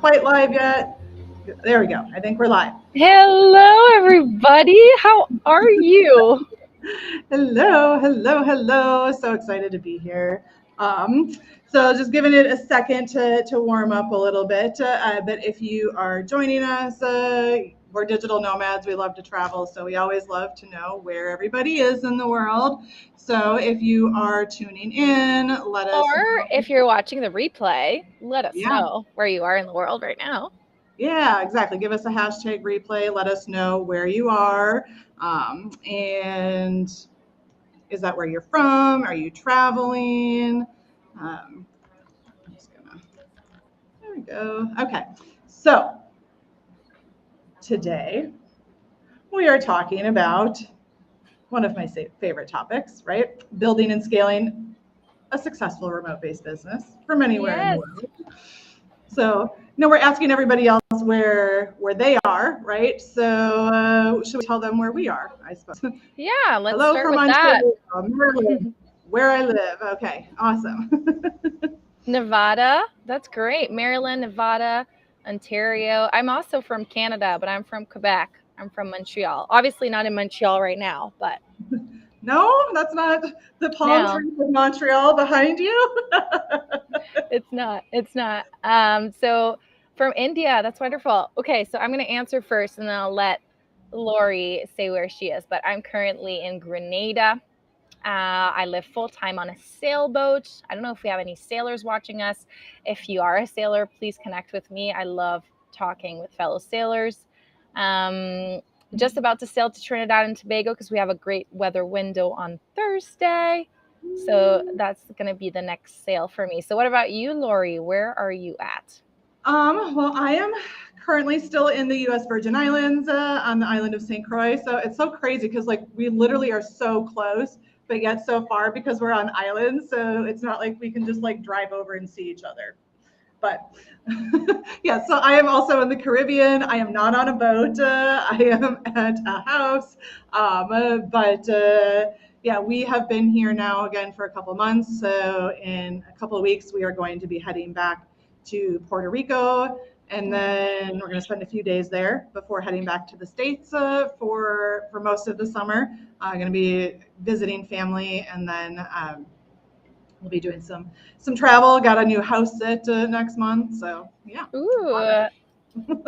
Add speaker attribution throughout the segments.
Speaker 1: Quite live yet. There we go. I think we're live.
Speaker 2: Hello, everybody. How are you?
Speaker 1: Hello. So excited to be here. So just giving it a second to warm up a little bit. But if you are joining us, we're digital nomads. We love to travel, so we always love to know where everybody is in the world. So if you are tuning in, let us
Speaker 2: Or
Speaker 1: know.
Speaker 2: if you're watching the replay, let us
Speaker 1: Yeah.
Speaker 2: know where you are in the world right now.
Speaker 1: Yeah, exactly. Give us a hashtag replay. Let us know where you are. And is that where you're from? Are you traveling? I'm just gonna, there we go. Okay. So today we are talking about one of my favorite topics, right? Building and scaling a successful remote-based business from anywhere in the
Speaker 2: Yes.
Speaker 1: world. So, we're asking everybody else where they are, right? So, should we tell them where we are? I suppose.
Speaker 2: Yeah, let's
Speaker 1: Hello
Speaker 2: start
Speaker 1: from
Speaker 2: with that.
Speaker 1: Ontario, Maryland, where I live. Okay, awesome.
Speaker 2: Nevada, that's great. Maryland, Nevada, Ontario. I'm also from Canada, but I'm from Quebec. I'm from Montreal. Obviously not in Montreal right now, but
Speaker 1: No, that's not the palm
Speaker 2: no,
Speaker 1: trees of Montreal behind you.
Speaker 2: it's not. It's not. So from India, that's wonderful. Okay, so I'm going to answer first and then I'll let Lori say where she is. But I'm currently in Grenada. I live full time on a sailboat. I don't know if we have any sailors watching us. If you are a sailor, please connect with me. I love talking with fellow sailors. Just about to sail to Trinidad and Tobago because we have a great weather window on Thursday. So that's going to be the next sail for me. So what about you, Lori? Where are you at?
Speaker 1: Well, I am currently still in the U.S. Virgin Islands on the island of St. Croix. So it's so crazy because like we literally are so close, but yet so far because we're on islands. So it's not like we can just like drive over and see each other. But yeah, so I am also in the Caribbean. I am not on a boat. I am at a house. But yeah, we have been here now again for a couple of months. So in a couple of weeks, we are going to be heading back to Puerto Rico. And then we're going to spend a few days there before heading back to the States for most of the summer. I'm going to be visiting family, and then we'll be doing some travel. Got a new house sit next month, so yeah.
Speaker 2: Ooh,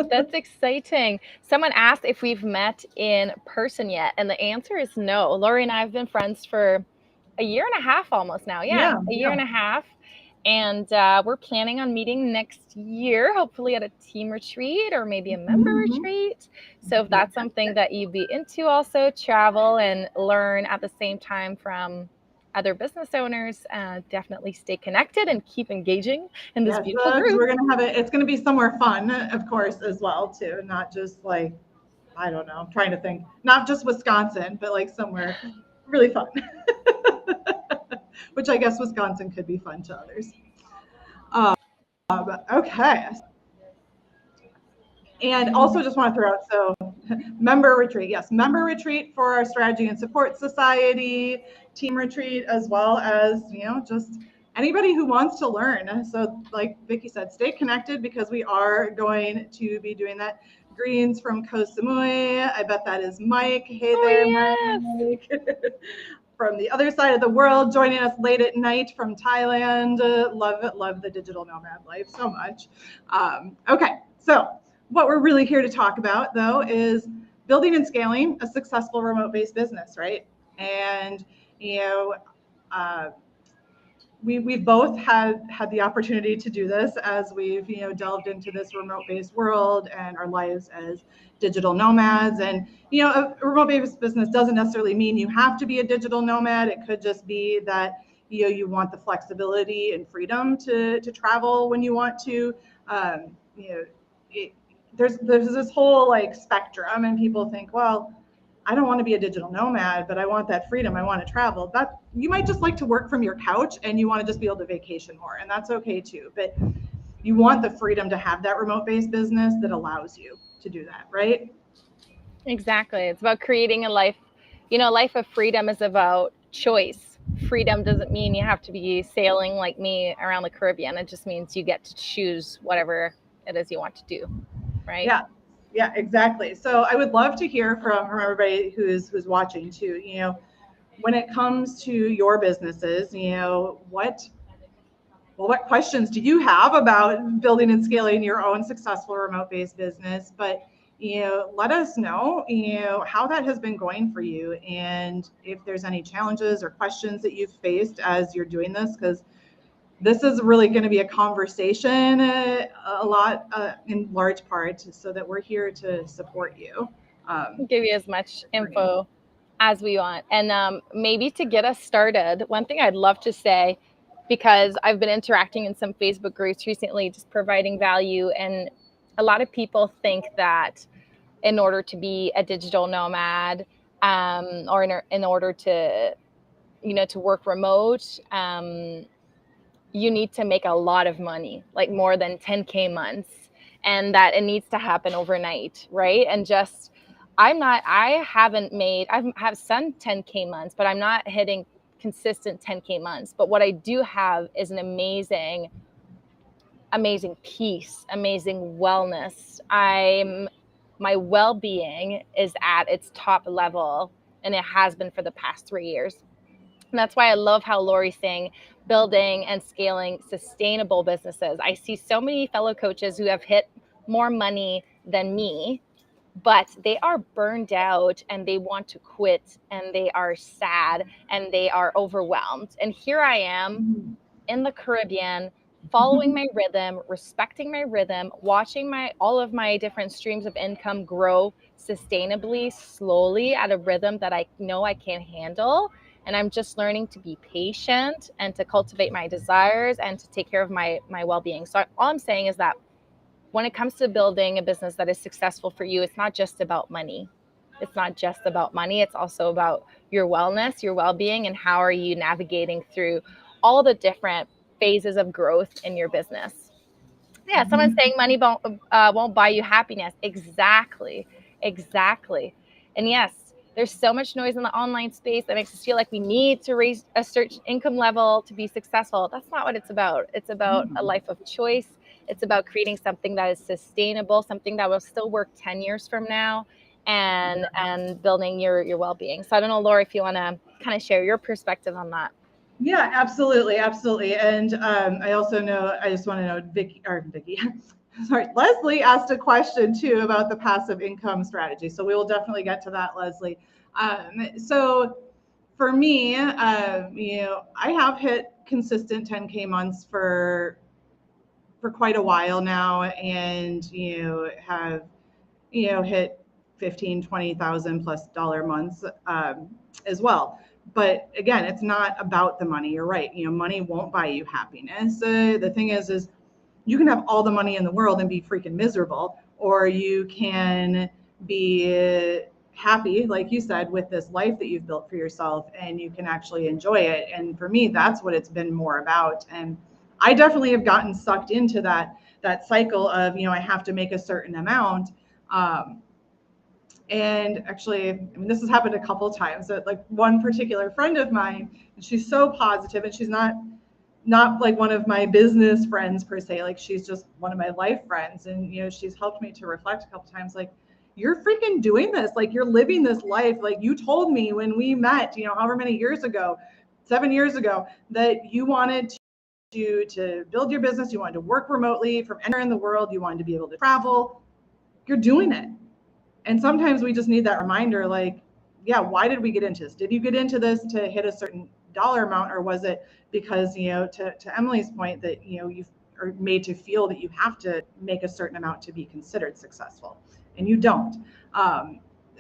Speaker 2: that's exciting. Someone asked if we've met in person yet, and the answer is no. Lori and I have been friends for a year and a half almost now. Yeah, a year and a half. And we're planning on meeting next year, hopefully at a team retreat or maybe a member retreat. So if that's something that you'd be into, also travel and learn at the same time from other business owners, definitely stay connected and keep engaging in this beautiful
Speaker 1: because
Speaker 2: group.
Speaker 1: we're gonna have it. It's gonna be somewhere fun, of course, as well too. Not just like, I don't know. I'm trying to think. Not just Wisconsin, but like somewhere really fun. Which I guess Wisconsin could be fun to others. Okay. And also just want to throw out, so member retreat, yes, member retreat for our strategy and support society, team retreat, as well as, just anybody who wants to learn. So like Vickie said, stay connected because we are going to be doing that. Greens from Koh Samui. I bet that is Mike. Hey there,
Speaker 2: Yes.
Speaker 1: Mike. From the other side of the world, joining us late at night from Thailand. Love the digital nomad life so much. Okay, so what we're really here to talk about, though, is building and scaling a successful remote-based business, right? And we've both had the opportunity to do this as we've delved into this remote-based world and our lives as digital nomads. And a remote-based business doesn't necessarily mean you have to be a digital nomad. It could just be that you want the flexibility and freedom to travel when you want to. There's this whole like spectrum, and people think, well, I don't want to be a digital nomad, but I want that freedom. I want to travel. That you might just like to work from your couch and you want to just be able to vacation more, and that's okay too. But you want the freedom to have that remote-based business that allows you to do that, right?
Speaker 2: Exactly. It's about creating a life. Life of freedom is about choice. Freedom doesn't mean you have to be sailing like me around the Caribbean. It just means you get to choose whatever it is you want to do, right?
Speaker 1: Yeah, exactly. So I would love to hear from everybody who's watching too. When it comes to your businesses, what questions do you have about building and scaling your own successful remote-based business? But let us know how that has been going for you, and if there's any challenges or questions that you've faced as you're doing this, because this is really going to be a conversation a lot in large part, so that we're here to support you.
Speaker 2: Give you as much info as we want. And maybe to get us started, one thing I'd love to say, because I've been interacting in some Facebook groups recently, just providing value. And a lot of people think that in order to be a digital nomad, or in order to, to work remote, you need to make a lot of money, like more than 10K months, and that it needs to happen overnight, right? And just, I have some 10K months, but I'm not hitting consistent 10K months. But what I do have is an amazing peace, amazing wellness. My well-being is at its top level, and it has been for the past 3 years. And that's why I love how Lori's saying building and scaling sustainable businesses. I see so many fellow coaches who have hit more money than me, but they are burned out and they want to quit and they are sad and they are overwhelmed. And here I am in the Caribbean, following my rhythm, respecting my rhythm, watching all of my different streams of income grow sustainably, slowly, at a rhythm that I know I can handle. And I'm just learning to be patient and to cultivate my desires and to take care of my well-being. So all I'm saying is that when it comes to building a business that is successful for you, it's not just about money. It's not just about money. It's also about your wellness, your well-being, and how are you navigating through all the different phases of growth in your business. Yeah, someone's saying money won't buy you happiness. Exactly. And yes, there's so much noise in the online space that makes us feel like we need to raise a certain income level to be successful. That's not what it's about. It's about a life of choice. It's about creating something that is sustainable, something that will still work 10 years from now, and building your well-being. So I don't know, Laura, if you want to kind of share your perspective on that.
Speaker 1: Yeah, absolutely. And I also know, I just want to know, Vickie, sorry, Leslie asked a question too about the passive income strategy. So we will definitely get to that, Leslie. So for me, I have hit consistent 10K months for quite a while now, and have hit 15, 20,000 plus dollar months as well. But again, it's not about the money. You're right. Money won't buy you happiness. The thing is you can have all the money in the world and be freaking miserable, or you can be happy, like you said, with this life that you've built for yourself, and you can actually enjoy it. And for me, that's what it's been more about. And I definitely have gotten sucked into that cycle of, I have to make a certain amount. And actually, this has happened a couple of times. That, like, one particular friend of mine, and she's so positive, and she's not like one of my business friends per se, like she's just one of my life friends. And she's helped me to reflect a couple times, like, you're freaking doing this, like you're living this life. Like, you told me when we met, however many years ago, 7 years ago, that you wanted to build your business, you wanted to work remotely from anywhere in the world, you wanted to be able to travel. You're doing it. And sometimes we just need that reminder, like, yeah, why did we get into this? Did you get into this to hit a certain dollar amount, or was it because, to Emily's point, that, you are made to feel that you have to make a certain amount to be considered successful, and you don't.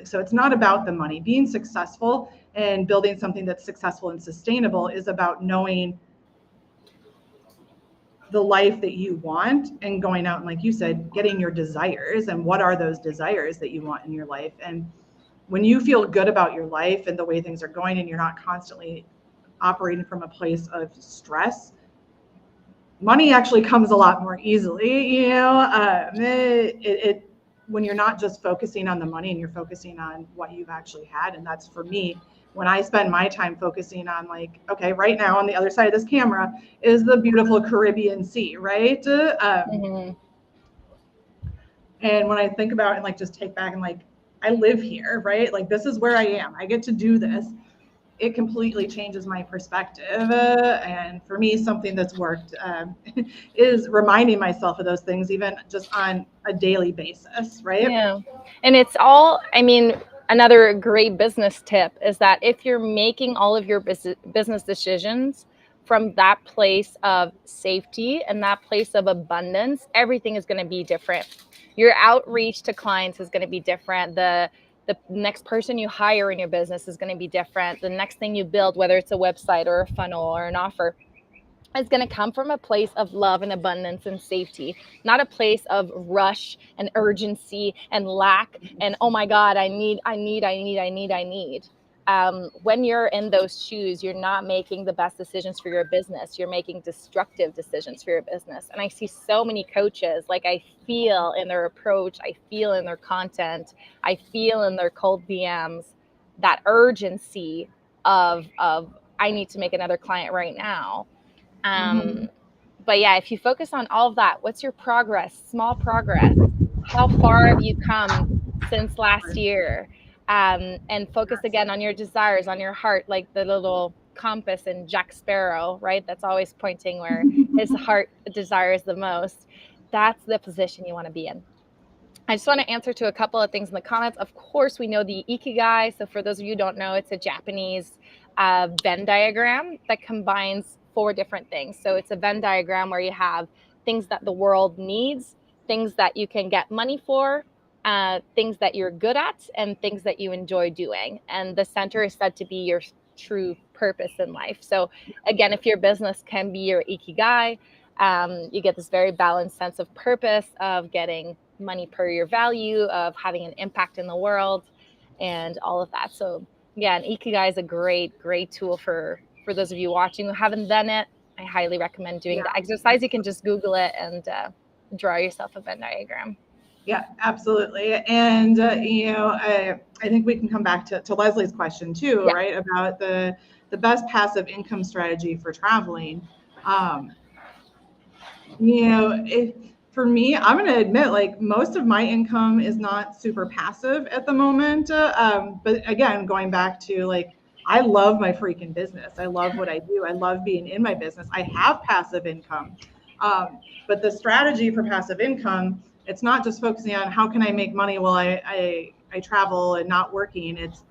Speaker 1: So it's not about the money. Being successful and building something that's successful and sustainable is about knowing the life that you want and going out and, like you said, getting your desires, and what are those desires that you want in your life. And when you feel good about your life and the way things are going, and you're not constantly operating from a place of stress, money actually comes a lot more easily. When you're not just focusing on the money, and you're focusing on what you've actually had. And that's, for me, when I spend my time focusing on, like, okay, right now on the other side of this camera is the beautiful Caribbean Sea, right? And when I think about it and like just take back and like, I live here, right? Like this is where I am. I get to do this. It completely changes my perspective. And for me, something that's worked is reminding myself of those things, even just on a daily basis, right?
Speaker 2: Yeah. And it's all, I mean, another great business tip is that if you're making all of your business decisions from that place of safety and that place of abundance, everything is going to be different. Your outreach to clients is going to be different. The next person you hire in your business is going to be different. The next thing you build, whether it's a website or a funnel or an offer, is going to come from a place of love and abundance and safety, not a place of rush and urgency and lack and, oh my God, I need. When you're in those shoes, you're not making the best decisions for your business. You're making destructive decisions for your business. And I see so many coaches, like I feel in their approach, I feel in their content, I feel in their cold DMs, that urgency of I need to make another client right now. But yeah, if you focus on all of that, what's your progress? Small progress. How far have you come since last year? And focus again on your desires, on your heart, like the little compass in Jack Sparrow, right? That's always pointing where his heart desires the most. That's the position you want to be in. I just want to answer to a couple of things in the comments. Of course, we know the Ikigai. So for those of you who don't know, it's a Japanese Venn diagram that combines 4 different things. So it's a Venn diagram where you have things that the world needs, things that you can get money for, things that you're good at, and things that you enjoy doing. And the center is said to be your true purpose in life. So again, if your business can be your Ikigai, you get this very balanced sense of purpose, of getting money per your value, of having an impact in the world, and all of that. So yeah, an Ikigai is a great tool for those of you watching who haven't done it. I highly recommend doing the exercise. You can just Google it and draw yourself a Venn diagram.
Speaker 1: Yeah, absolutely. And, I think we can come back to Leslie's question too, right? About the best passive income strategy for traveling. For me, I'm going to admit, like most of my income is not super passive at the moment. But again, going back to like, I love my freaking business. I love what I do. I love being in my business. I have passive income. But the strategy for passive income, it's not just focusing on how can I make money while I travel and not working. It's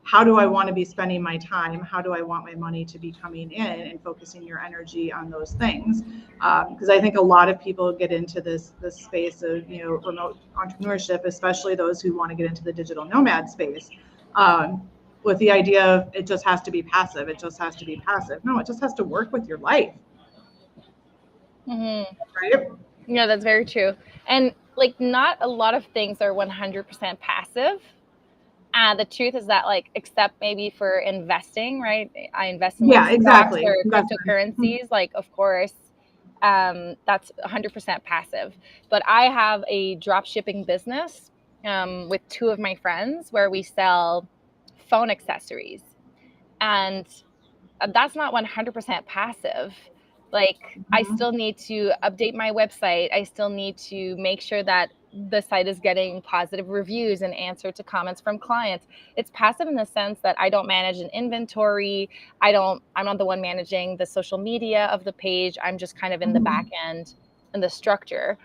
Speaker 1: how do I want to be spending my time? How do I want my money to be coming in, and focusing your energy on those things? Because I think a lot of people get into this space of remote entrepreneurship, especially those who want to get into the digital nomad space, with the idea of it just has to be passive. It just has to be passive. No, it just has to work with your life.
Speaker 2: Mm-hmm.
Speaker 1: Right?
Speaker 2: Yeah, that's very true. And like, not a lot of things are 100% passive. The truth is that, like, except maybe for investing, right? I invest in like stocks or cryptocurrencies. Like, of course, that's 100% passive. But I have a drop shipping business with 2 of my friends where we sell phone accessories, and that's not 100% passive. Like, I still need to update my website. I still need to make sure that the site is getting positive reviews and answer to comments from clients. It's passive in the sense that I don't manage an inventory. I'm not the one managing the social media of the page. I'm just kind of in the back end and the structure.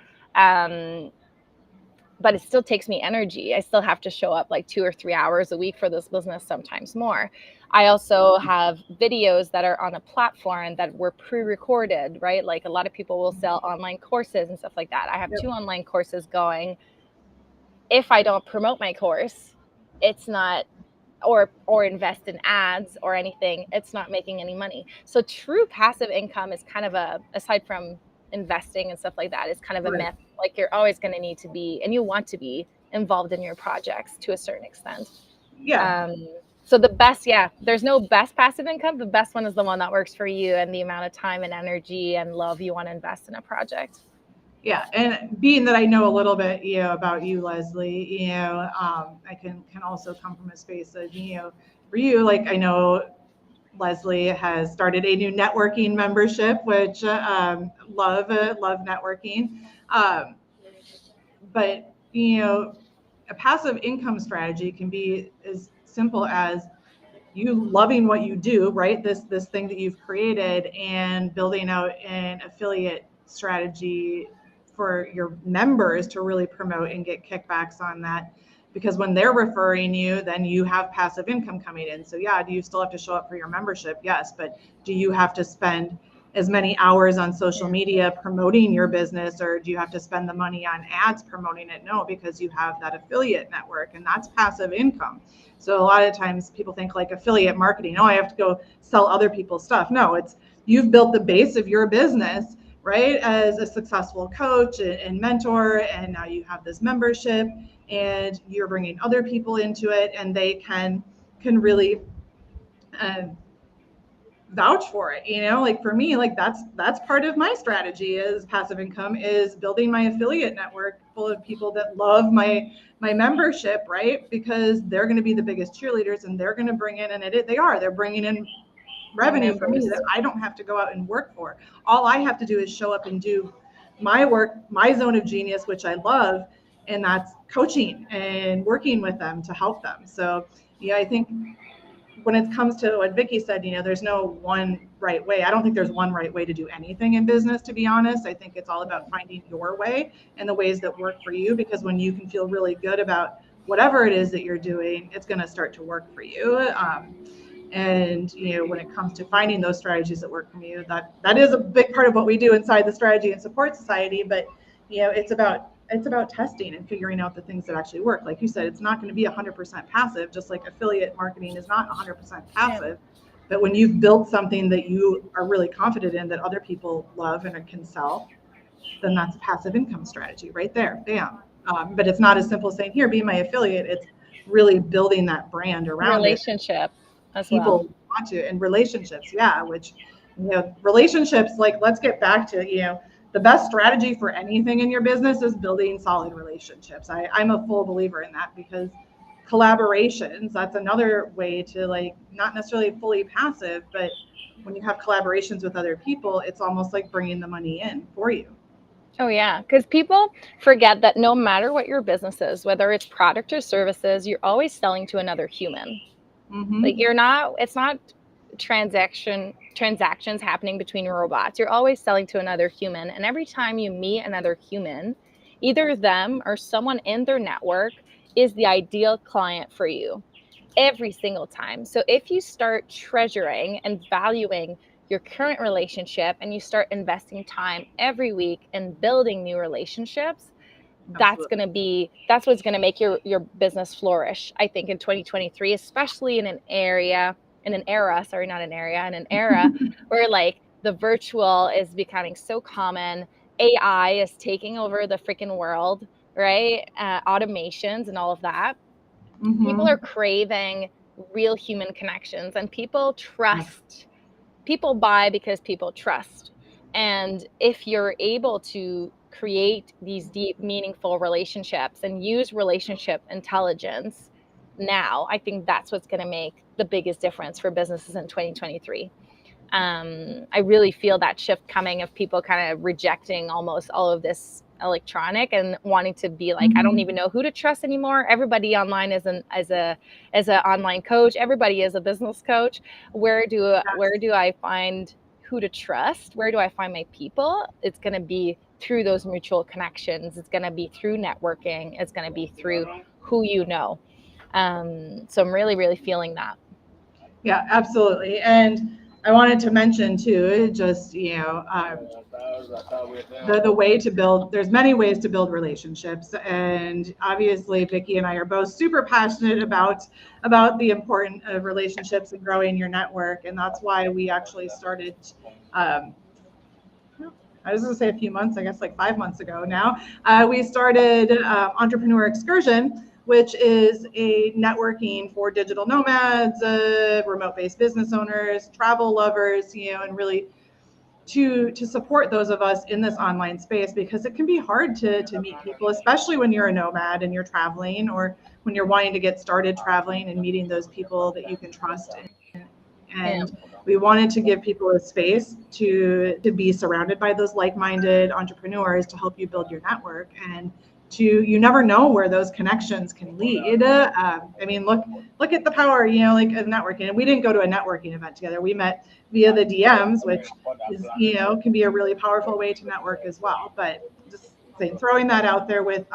Speaker 2: But it still takes me energy. I still have to show up like 2 or 3 hours a week for this business, sometimes more. I also have videos that are on a platform that were pre-recorded, right? Like, a lot of people will sell online courses and stuff like that. I have 2 online courses going. If I don't promote my course, it's not, or invest in ads or anything, it's not making any money. So true passive income is kind of aside from investing and stuff like that, is kind of a myth. Like, you're always going to need to be, and you want to be involved in your projects to a certain extent. So the best, there's no best passive income. The best one is the one that works for you and the amount of time and energy and love you want to invest in a project.
Speaker 1: Yeah, and being that I know a little bit, about you, Leslie, I can also come from a space of, for you, like I know Leslie has started a new networking membership, which love networking. But a passive income strategy can be as simple as you loving what you do, right? This thing that you've created, and building out an affiliate strategy for your members to really promote and get kickbacks on that. Because when they're referring you, then you have passive income coming in. So yeah, do you still have to show up for your membership? Yes, but do you have to spend as many hours on social media promoting your business, or do you have to spend the money on ads promoting it? No, because you have that affiliate network, and that's passive income. So a lot of times people think like affiliate marketing, oh, I have to go sell other people's stuff. No, it's you've built the base of your business, right, as a successful coach and mentor, and now you have this membership, and you're bringing other people into it, and they can really vouch for it. Like for me, like that's part of my strategy is passive income, is building my affiliate network full of people that love my membership, right? Because they're going to be the biggest cheerleaders, and they're going to bring in, and they're bringing in revenue for me that I don't have to go out and work for. All I have to do is show up and do my work, my zone of genius, which I love, and that's coaching and working with them to help them. So yeah, I think when it comes to what Vickie said, there's no one right way. I don't think there's one right way to do anything in business, to be honest. I think it's all about finding your way and the ways that work for you, because when you can feel really good about whatever it is that you're doing, it's going to start to work for you. And when it comes to finding those strategies that work for you, that is a big part of what we do inside the Strategy and Support Society. But it's about testing and figuring out the things that actually work. Like you said, it's not going to be 100% passive, just like affiliate marketing is not 100% passive. But when you've built something that you are really confident in, that other people love and can sell, then that's a passive income strategy right there. Bam. But it's not as simple as saying, here, be my affiliate. It's really building that brand around
Speaker 2: relationship as
Speaker 1: people
Speaker 2: well.
Speaker 1: Want to, and relationships. Yeah. Which, relationships, like, let's get back to, the best strategy for anything in your business is building solid relationships. I'm a full believer in that, because collaborations, that's another way to, like, not necessarily fully passive, but when you have collaborations with other people, it's almost like bringing the money in for you.
Speaker 2: Oh yeah, because people forget that no matter what your business is, whether it's product or services, you're always selling to another human.
Speaker 1: Mm-hmm.
Speaker 2: Like it's not transactions happening between robots. You're always selling to another human. And every time you meet another human, either them or someone in their network is the ideal client for you every single time. So if you start treasuring and valuing your current relationship, and you start investing time every week in building new relationships, that's what's going to make your business flourish, I think, in 2023, especially in an era where, like, the virtual is becoming so common. AI is taking over the freaking world, right? Automations and all of that. Mm-hmm. People are craving real human connections, and people trust. People buy because people trust. And if you're able to create these deep, meaningful relationships and use relationship intelligence now, I think that's what's going to make the biggest difference for businesses in 2023. I really feel that shift coming, of people kind of rejecting almost all of this electronic and wanting to be like, mm-hmm. I don't even know who to trust anymore. Everybody online is an online coach. Everybody is a business coach. Where do I find who to trust? Where do I find my people? It's going to be through those mutual connections. It's going to be through networking. It's going to be through who you know. So I'm really, really feeling that.
Speaker 1: Yeah, absolutely. And I wanted to mention too, just, the way to build, there's many ways to build relationships. And obviously Vickie and I are both super passionate about the importance of relationships and growing your network. And that's why we actually started, I was going to say a few months, I guess like 5 months ago now, we started Entrepreneur Excursion, which is a networking for digital nomads, remote-based business owners, travel lovers, and really to support those of us in this online space, because it can be hard to meet people, especially when you're a nomad and you're traveling, or when you're wanting to get started traveling and meeting those people that you can trust. And we wanted to give people a space to be surrounded by those like-minded entrepreneurs to help you build your network, and you never know where those connections can lead. I mean, look at the power, like of networking. And we didn't go to a networking event together. We met via the DMs, which is, can be a really powerful way to network as well. But just throwing that out there with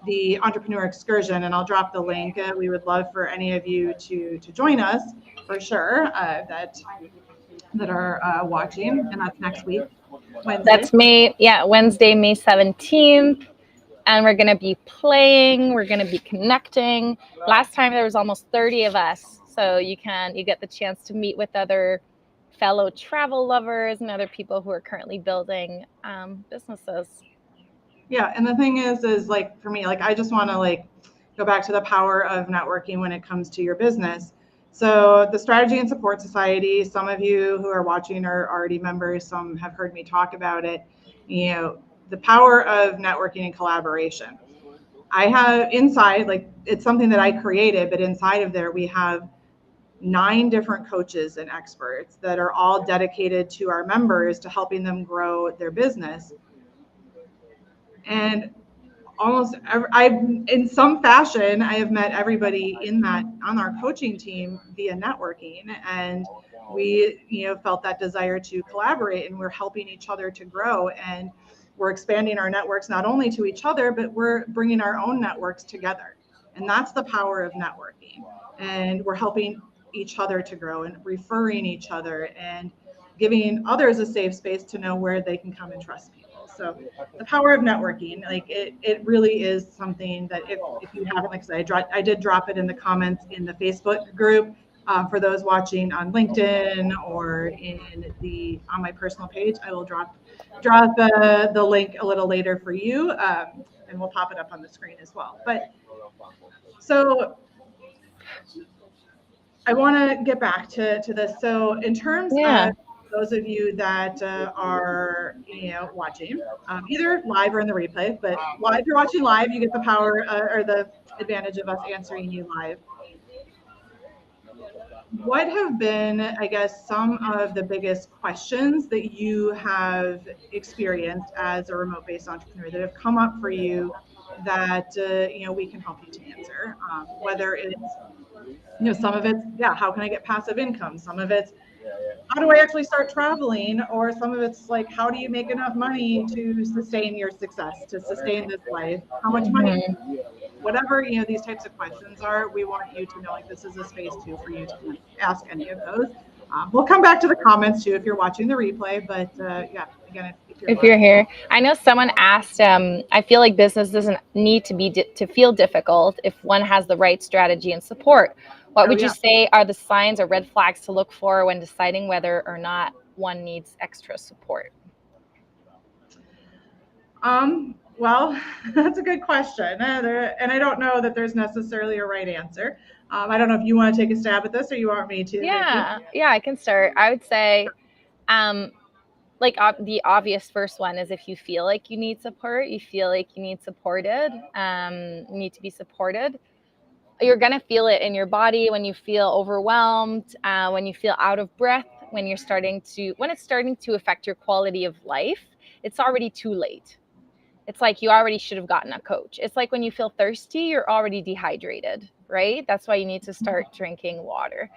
Speaker 1: the entrepreneur excursion, and I'll drop the link. We would love for any of you to join us for sure, that are watching, and that's next week, Wednesday.
Speaker 2: That's Wednesday, May 17th. And we're going to be playing, we're going to be connecting. Last time there was almost 30 of us. So you get the chance to meet with other fellow travel lovers and other people who are currently building businesses.
Speaker 1: Yeah. And the thing is like, for me, like, I just want to like go back to the power of networking when it comes to your business. So the Strategy and Support Society, some of you who are watching are already members, some have heard me talk about it, the power of networking and collaboration. I have inside, like, it's something that I created, but inside of there, we have 9 different coaches and experts that are all dedicated to our members to helping them grow their business. And almost in some fashion, I have met everybody on our coaching team via networking, and we, felt that desire to collaborate, and we're helping each other to grow, and we're expanding our networks not only to each other, but we're bringing our own networks together. And that's the power of networking. And we're helping each other to grow and referring each other and giving others a safe space to know where they can come and trust people. So the power of networking, like it really is something that if you haven't, like I said, I did drop it in the comments in the Facebook group. For those watching on LinkedIn or on my personal page, I will drop the link a little later for you, and we'll pop it up on the screen as well. But so I want to get back to this. So in terms of those of you that are watching, either live or in the replay, but if you're watching live, you get the power or the advantage of us answering you live. What have been, I guess, some of the biggest questions that you have experienced as a remote-based entrepreneur that have come up for you that we can help you to answer? Whether it's some of it's how can I get passive income? Some of it's how do I actually start traveling? Or some of it's like, how do you make enough money to sustain your success, to sustain this life? How much money? Whatever these types of questions are, we want you to know like this is a space too for you to ask any of those. We'll come back to the comments too if you're watching the replay, but again, if
Speaker 2: you're here. I know someone asked, I feel like business doesn't need to feel difficult if one has the right strategy and support. What would you say are the signs or red flags to look for when deciding whether or not one needs extra support?
Speaker 1: Well, that's a good question. And I don't know that there's necessarily a right answer. I don't know if you want to take a stab at this or you want me to.
Speaker 2: Yeah, I can start. I would say, the obvious first one is if you feel like you need support, you feel like you need supported, you need to be supported. You're going to feel it in your body when you feel overwhelmed, when you feel out of breath, when it's starting to affect your quality of life. It's already too late. It's like you already should have gotten a coach. It's like when you feel thirsty, you're already dehydrated, right? That's why you need to start drinking water.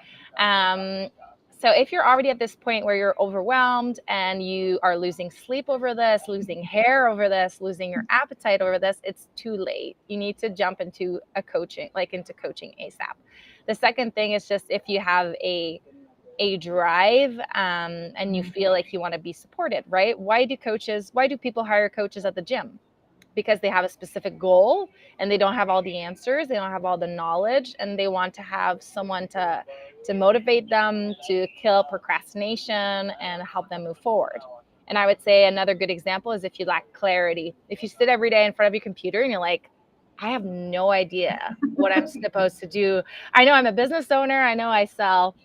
Speaker 2: So if you're already at this point where you're overwhelmed and you are losing sleep over this, losing hair over this, losing your appetite over this, it's too late. You need to jump into coaching ASAP. The second thing is just if you have a drive and you feel like you want to be supported, right? Why do people hire coaches at the gym? Because they have a specific goal and they don't have all the answers, they don't have all the knowledge, and they want to have someone to motivate them, to kill procrastination and help them move forward. And I would say another good example is if you lack clarity. If you sit every day in front of your computer and you're like, I have no idea what I'm supposed to do. I know I'm a business owner. I know I sell,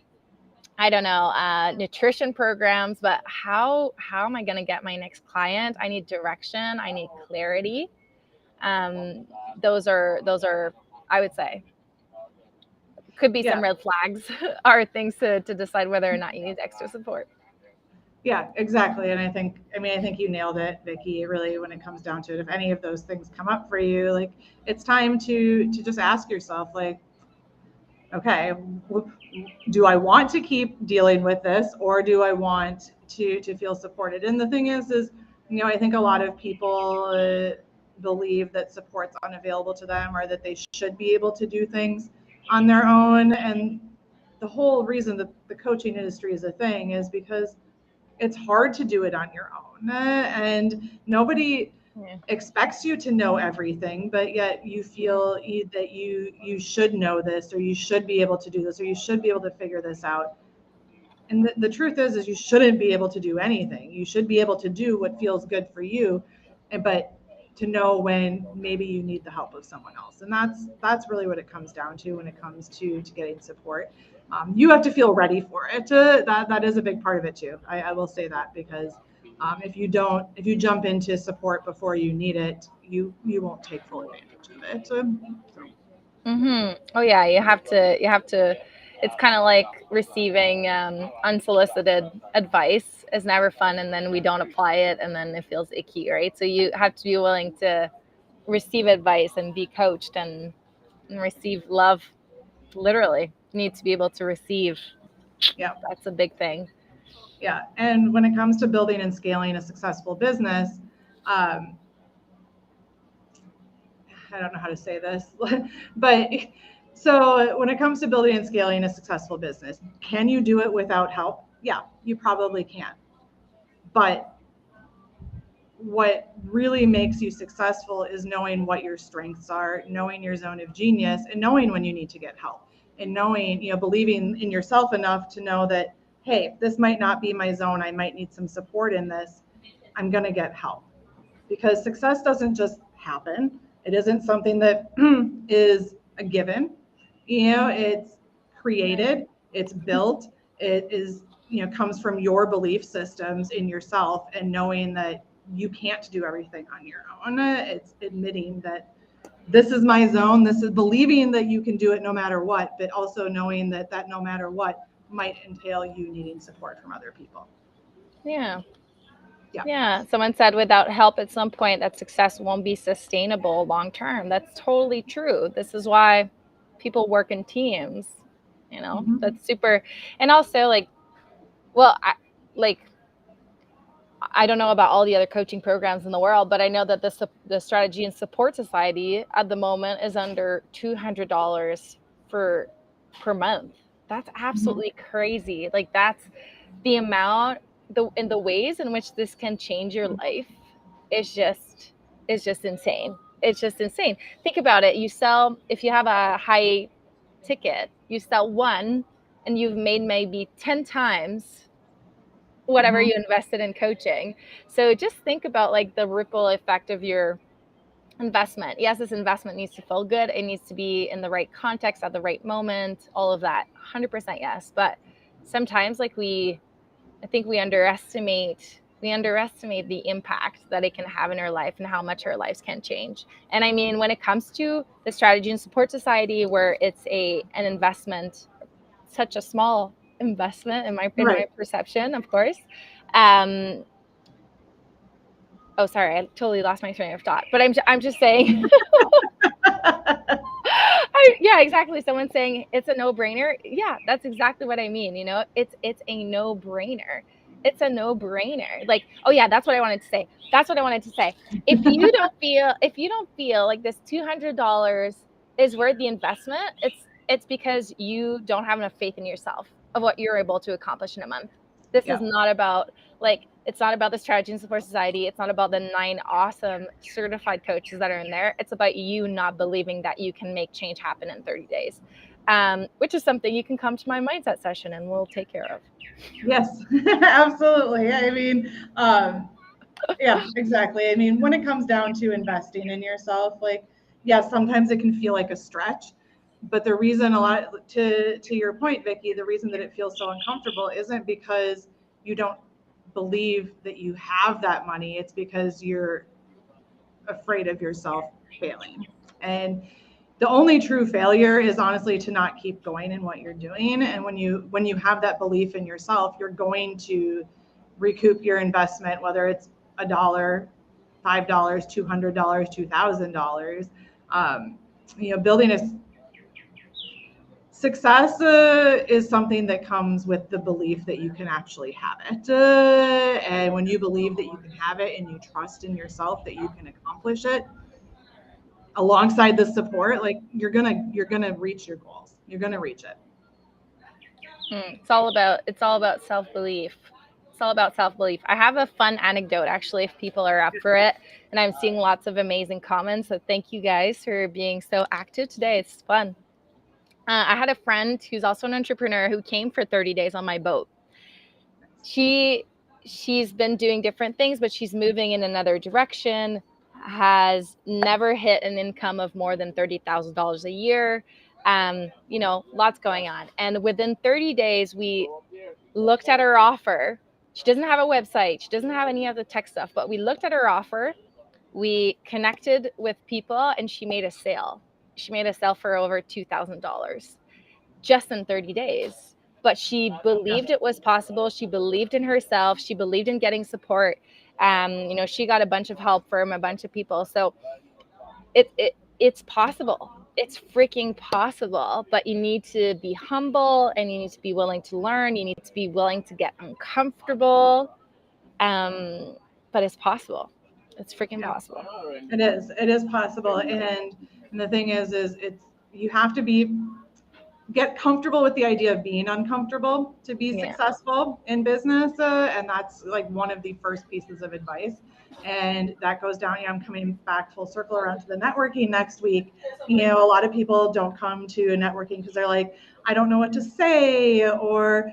Speaker 2: nutrition programs, but how am I going to get my next client? I need direction. I need clarity. Those are, I would say, could be some red flags or things to decide whether or not you need extra support.
Speaker 1: Yeah, exactly. And I think you nailed it, Vickie, really, when it comes down to it. If any of those things come up for you, like, it's time to just ask yourself, like, okay, do I want to keep dealing with this, or do I want to feel supported? And the thing is, I think a lot of people believe that support's unavailable to them, or that they should be able to do things on their own. And the whole reason that the coaching industry is a thing is because it's hard to do it on your own, and nobody expects you to know everything, but yet you feel that you should know this, or you should be able to do this, or you should be able to figure this out. And the truth is you shouldn't be able to do anything. You should be able to do what feels good for you, but to know when maybe you need the help of someone else. And that's really what it comes down to when it comes to getting support. You have to feel ready for it. That is a big part of it too. I will say that, because if you jump into support before you need it, you won't take full advantage of it.
Speaker 2: Oh yeah, you have to. It's kind of like receiving unsolicited advice is never fun, and then we don't apply it, and then it feels icky, right? So you have to be willing to receive advice and be coached and receive love. Literally, you need to be able to receive.
Speaker 1: Yeah.
Speaker 2: That's a big thing.
Speaker 1: Yeah. And when it comes to building and scaling a successful business, I don't know how to say this, but so when it comes to building and scaling a successful business, can you do it without help? Yeah, you probably can. But what really makes you successful is knowing what your strengths are, knowing your zone of genius, and knowing when you need to get help, and knowing, believing in yourself enough to know that, hey, this might not be my zone. I might need some support in this. I'm going to get help, because success doesn't just happen. It isn't something that is a given. It's created, it's built, it is, comes from your belief systems in yourself, and knowing that you can't do everything on your own. It's admitting that this is my zone. This is believing that you can do it no matter what, but also knowing that no matter what might entail you needing support from other people.
Speaker 2: Yeah.
Speaker 1: Yeah.
Speaker 2: Yeah. Someone said without help at some point that success won't be sustainable long term. That's totally true. This is why people work in teams.
Speaker 1: Mm-hmm.
Speaker 2: That's super. And also, like, well, I don't know about all the other coaching programs in the world, but I know that the Strategy and Support Society at the moment is under $200 per month. That's absolutely crazy. Like, that's the amount, the ways in which this can change your life is just insane. It's just insane. Think about it. If you have a high ticket, you sell one and you've made maybe 10 times whatever
Speaker 1: Mm-hmm.
Speaker 2: you invested in coaching. So just think about like the ripple effect of your investment. Yes, this investment needs to feel good. It needs to be in the right context at the right moment, all of that. 100% yes. But sometimes I think we underestimate the impact that it can have in our life and how much our lives can change. And I mean, when it comes to the Strategy and Support Society, where it's an investment, such a small investment in my perception, of course. Oh, sorry, I totally lost my train of thought. But I'm just saying. Yeah, exactly. Someone saying it's a no-brainer. Yeah, that's exactly what I mean. It's a no-brainer. It's a no-brainer. Like, oh yeah, that's what I wanted to say. If you don't feel like this $200 is worth the investment, it's because you don't have enough faith in yourself of what you're able to accomplish in a month. This is not about it's not about the Strategy and Support Society. It's not about the 9 awesome certified coaches that are in there. It's about you not believing that you can make change happen in 30 days, which is something you can come to my mindset session and we'll take care of.
Speaker 1: Yes, absolutely. I mean, yeah, exactly. I mean, when it comes down to investing in yourself, like, yes, sometimes it can feel like a stretch, but the reason to your point, Vickie, the reason that it feels so uncomfortable isn't because you don't believe that you have that money. It's because you're afraid of yourself failing. And the only true failure is honestly to not keep going in what you're doing. And when you have that belief in yourself, you're going to recoup your investment, whether it's $1, $5, $200, $2,000. Building a success is something that comes with the belief that you can actually have it. And when you believe that you can have it and you trust in yourself that you can accomplish it, alongside the support, like you're gonna reach your goals. You're gonna reach it.
Speaker 2: It's all about self-belief. It's all about self-belief. I have a fun anecdote, actually, if people are up for it. And I'm seeing lots of amazing comments. So thank you guys for being so active today. It's fun. I had a friend who's also an entrepreneur who came for 30 days on my boat. She's been doing different things, but she's moving in another direction, has never hit an income of more than $30,000 a year. Lots going on. And within 30 days, we looked at her offer. She doesn't have a website. She doesn't have any of the tech stuff, but we looked at her offer. We connected with people and she made a sale. She made a sale for over $2,000 just in 30 days. But she believed it was possible. She believed in herself. She believed in getting support. She got a bunch of help from a bunch of people. So it's possible. It's freaking possible, but you need to be humble and you need to be willing to learn. You need to be willing to get uncomfortable. But it's possible. It's freaking possible.
Speaker 1: It is possible. And the thing is you have to get comfortable with the idea of being uncomfortable to be successful in business. And that's like one of the first pieces of advice. And that goes down. I'm coming back full circle around to the networking next week. A lot of people don't come to networking because they're like, I don't know what to say, or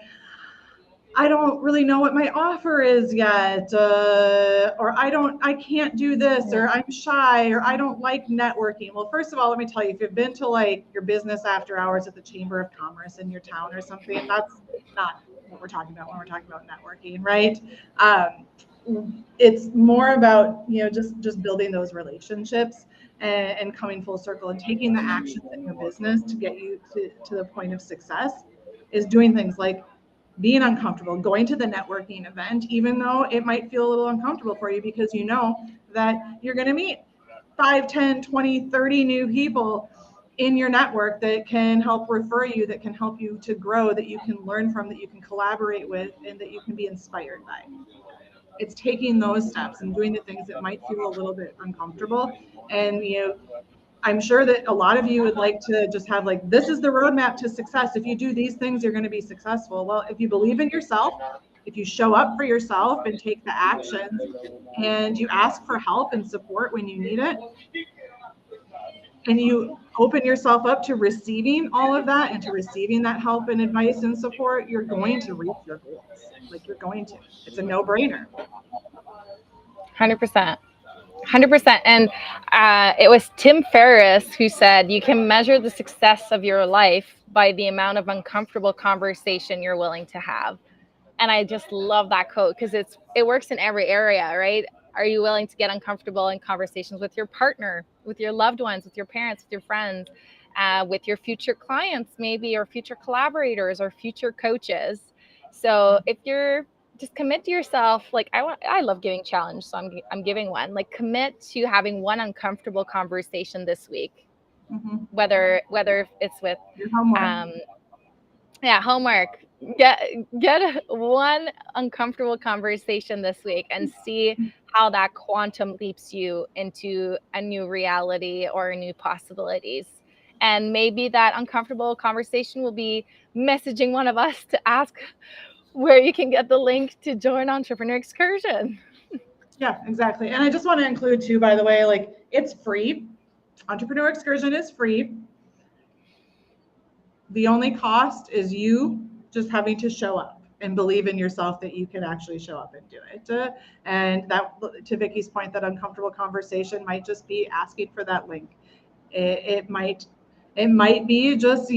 Speaker 1: I don't really know what my offer is yet, or I can't do this, or I'm shy, or I don't like networking. Well, first of all, let me tell you, if you've been to like your business after hours at the Chamber of Commerce in your town or something, that's not what we're talking about when we're talking about networking, right? It's more about, just building those relationships and coming full circle and taking the actions in your business to get you to the point of success is doing things like being uncomfortable, going to the networking event, even though it might feel a little uncomfortable for you because you know that you're going to meet 5, 10, 20, 30 new people in your network that can help refer you, that can help you to grow, that you can learn from, that you can collaborate with, and that you can be inspired by. It's taking those steps and doing the things that might feel a little bit uncomfortable. And, I'm sure that a lot of you would like to just have like, this is the roadmap to success. If you do these things, you're going to be successful. Well, if you believe in yourself, if you show up for yourself and take the actions and you ask for help and support when you need it, and you open yourself up to receiving all of that and to receiving that help and advice and support, you're going to reach your goals. Like you're going to. It's a no-brainer.
Speaker 2: 100%. 100%. And it was Tim Ferriss who said, you can measure the success of your life by the amount of uncomfortable conversation you're willing to have. And I just love that quote because it works in every area, right? Are you willing to get uncomfortable in conversations with your partner, with your loved ones, with your parents, with your friends, with your future clients, maybe, or future collaborators or future coaches? So if you're just commit to yourself. Like I love giving challenge, so I'm giving one. Like commit to having one uncomfortable conversation this week, whether it's with homework. Get one uncomfortable conversation this week and see how that quantum leaps you into a new reality or new possibilities. And maybe that uncomfortable conversation will be messaging one of us to ask where you can get the link to join Entrepreneur Excursion.
Speaker 1: Yeah, exactly. And I just want to include too, by the way, like it's free. Entrepreneur Excursion is free. The only cost is you just having to show up and believe in yourself that you can actually show up and do it. And that, to Vickie's point, that uncomfortable conversation might just be asking for that link. It might be just,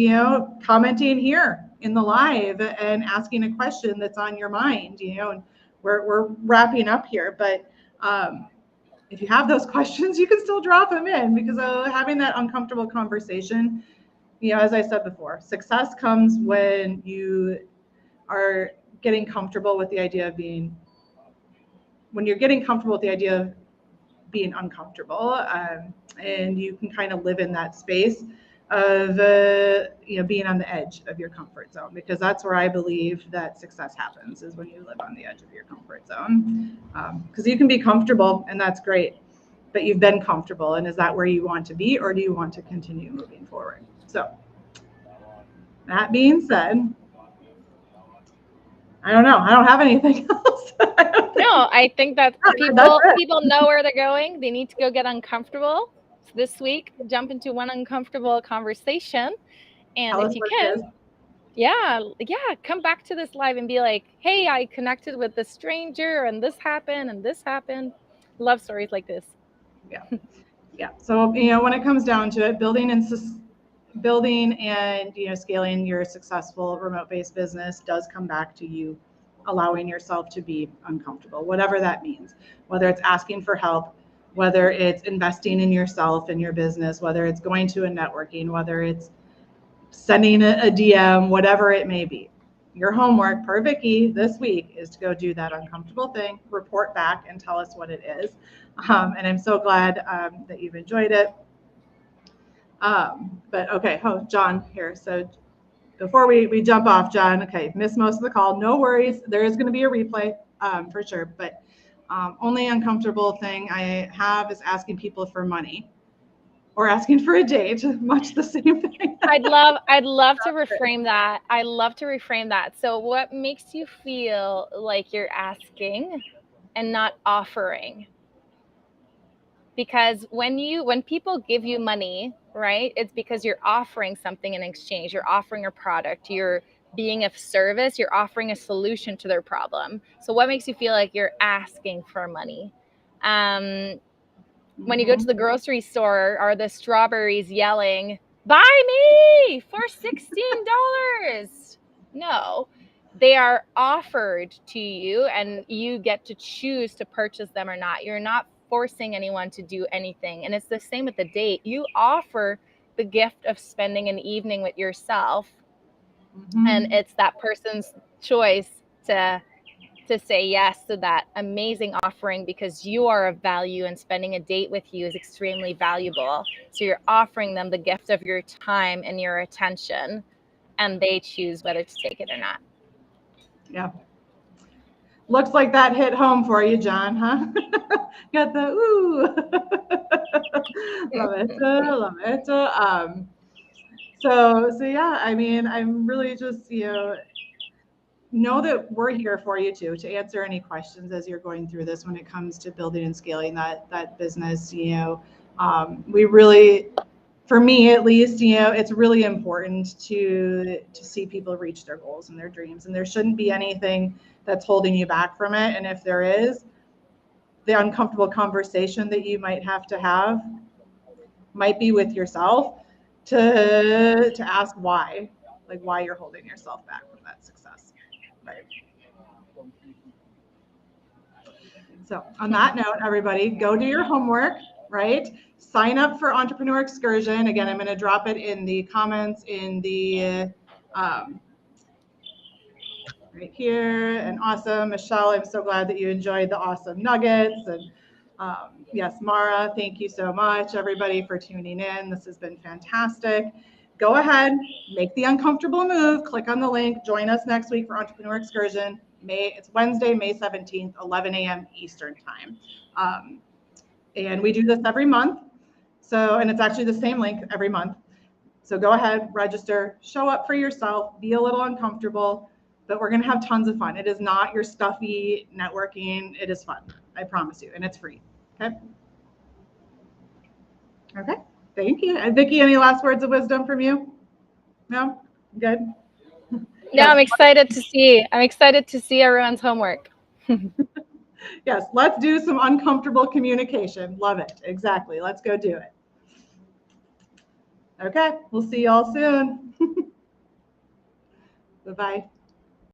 Speaker 1: commenting here in the live and asking a question that's on your mind, and we're wrapping up here. But if you have those questions, you can still drop them in because having that uncomfortable conversation, as I said before, success comes when you are getting comfortable with the idea of being when you're getting comfortable with the idea of being uncomfortable, and you can kind of live in that space of being on the edge of your comfort zone, because that's where I believe that success happens, is when you live on the edge of your comfort zone. Because you can be comfortable, and that's great, but you've been comfortable, and is that where you want to be, or do you want to continue moving forward? So that being said, I don't know. I don't have anything else.
Speaker 2: I think that people know where they're going. They need to go get uncomfortable. So this week, jump into one uncomfortable conversation. And if you can, come back to this live and be like, hey, I connected with this stranger and this happened and this happened. Love stories like this.
Speaker 1: Yeah. So, when it comes down to it, building and scaling your successful remote-based business does come back to you allowing yourself to be uncomfortable, whatever that means, whether it's asking for help, whether it's investing in yourself and your business, whether it's going to a networking, whether it's sending a DM, whatever it may be. Your homework per Vickie this week is to go do that uncomfortable thing, report back, and tell us what it is. And I'm so glad that you've enjoyed it. But okay, John here. So before we jump off, John, okay, missed most of the call. No worries. There is going to be a replay for sure. But only uncomfortable thing I have is asking people for money or asking for a date. Much the same thing.
Speaker 2: I'd love to reframe that. I love to reframe that. So what makes you feel like you're asking and not offering? Because when people give you money, right, it's because you're offering something in exchange. You're offering a product, you're being of service, you're offering a solution to their problem. So what makes you feel like you're asking for money? When you go to the grocery store, are the strawberries yelling, buy me for $16? No, they are offered to you and you get to choose to purchase them or not. You're not forcing anyone to do anything. And it's the same with the date. You offer the gift of spending an evening with yourself, and it's that person's choice to say yes to that amazing offering, because you are of value and spending a date with you is extremely valuable. So you're offering them the gift of your time and your attention, and they choose whether to take it or not.
Speaker 1: Yeah. Looks like that hit home for you, John, huh? Got the ooh. Love it. Love it. So yeah, I mean, I'm really just, know that we're here for you too, to answer any questions as you're going through this when it comes to building and scaling that business. We really, for me at least, it's really important to see people reach their goals and their dreams, and there shouldn't be anything that's holding you back from it. And if there is, the uncomfortable conversation that you might have to have might be with yourself to ask why you're holding yourself back from that success. Right. So on that note, everybody, go do your homework, right? Sign up for Entrepreneur Excursion. Again, I'm going to drop it in the comments in the right here. And awesome, Michelle, I'm so glad that you enjoyed the awesome nuggets. And yes, Mara, thank you so much, everybody, for tuning in. This has been fantastic. Go ahead, make the uncomfortable move, click on the link, join us next week for Entrepreneur Excursion. It's Wednesday, May 17th, 11 a.m. Eastern time. And we do this every month. And it's actually the same link every month. So go ahead, register, show up for yourself, be a little uncomfortable, but we're going to have tons of fun. It is not your stuffy networking. It is fun. I promise you. And it's free. Okay. Okay. Thank you. And Vickie, any last words of wisdom from you? No? Good?
Speaker 2: No, I'm excited to see. Everyone's homework.
Speaker 1: Yes, let's do some uncomfortable communication. Love it. Exactly. Let's go do it. Okay, we'll see y'all soon. Bye-bye.